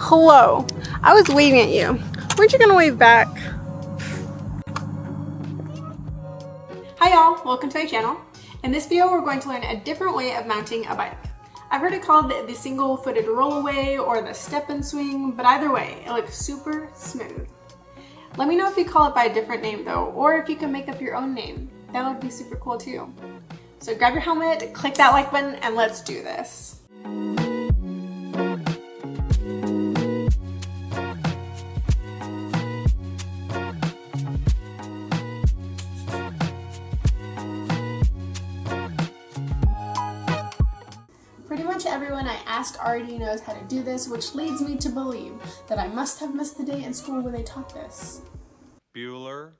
Hello. I was waving at you. Weren't you gonna wave back? Hi y'all, welcome to my channel. In this video we're going to learn a different way of mounting a bike. I've heard it called the single-footed rollaway or the step and swing, but either way, it looks super smooth. Let me know if you call it by a different name though, or if you can make up your own name. That would be super cool too. So grab your helmet, click that like button, and let's do this. Pretty much everyone I asked already knows how to do this, which leads me to believe that I must have missed the day in school where they taught this. Bueller,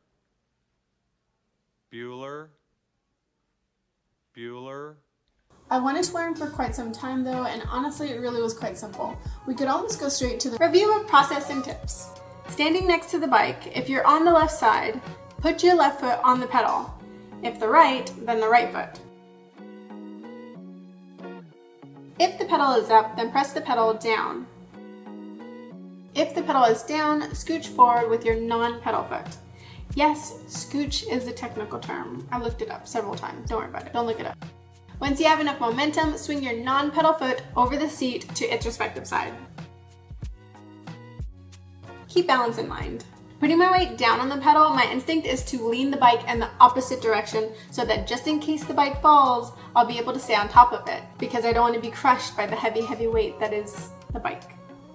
Bueller, Bueller. I wanted to learn for quite some time though, and honestly it really was quite simple. We could almost go straight to the review of process and tips. Standing next to the bike, if you're on the left side, put your left foot on the pedal. If the right, then the right foot. If the pedal is up, then press the pedal down. If the pedal is down, scooch forward with your non-pedal foot. Yes, scooch is a technical term. I looked it up several times. Don't worry about it. Don't look it up. Once you have enough momentum, swing your non-pedal foot over the seat to its respective side. Keep balance in mind. Putting my weight down on the pedal, my instinct is to lean the bike in the opposite direction so that just in case the bike falls, I'll be able to stay on top of it because I don't want to be crushed by the heavy weight that is the bike.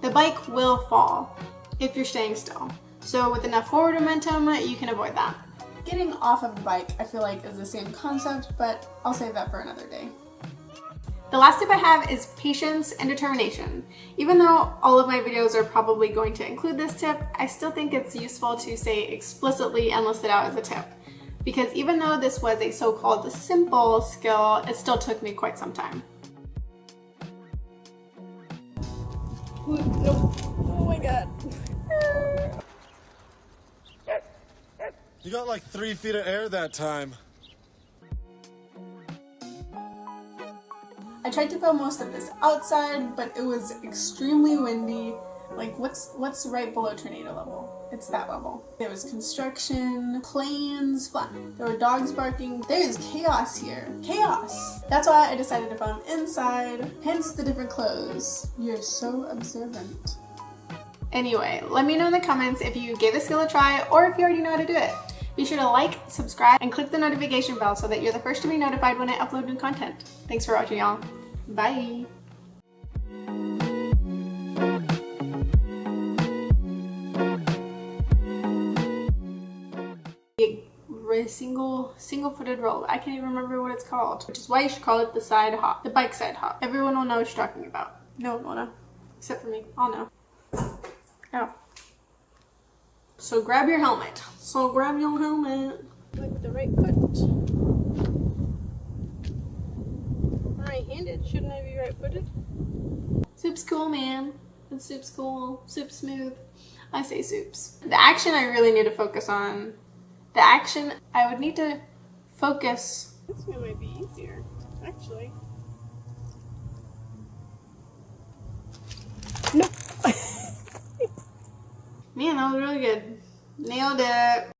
The bike will fall if you're staying still. So with enough forward momentum, you can avoid that. Getting off of the bike, I feel like, is the same concept, but I'll save that for another day. The last tip I have is patience and determination. Even though all of my videos are probably going to include this tip, I still think it's useful to say explicitly and list it out as a tip. Because even though this was a so-called simple skill, it still took me quite some time. Oh my god. You got like 3 feet of air that time. I tried to film most of this outside, but it was extremely windy. Like what's right below tornado level? It's that level. There was construction, planes flying. There were dogs barking. There is chaos here. Chaos! That's why I decided to film inside, hence the different clothes. You're so observant. Anyway, let me know in the comments if you gave this skill a try or if you already know how to do it. Be sure to like, subscribe, and click the notification bell so that you're the first to be notified when I upload new content. Thanks for watching, y'all. Bye! Single-footed roll. I can't even remember what it's called, which is why you should call it the side hop, the bike side hop. Everyone will know what you're talking about. No one will know, except for me. I'll know. Oh. So grab your helmet. With the right foot. I'm right-handed. Shouldn't I be right-footed? Soup's cool, man. And soup's cool. Soup's smooth. I say soups. The action I really need to focus on. The action I would need to focus. This one might be easier, actually. Nope. Man, that was really good. Nailed it.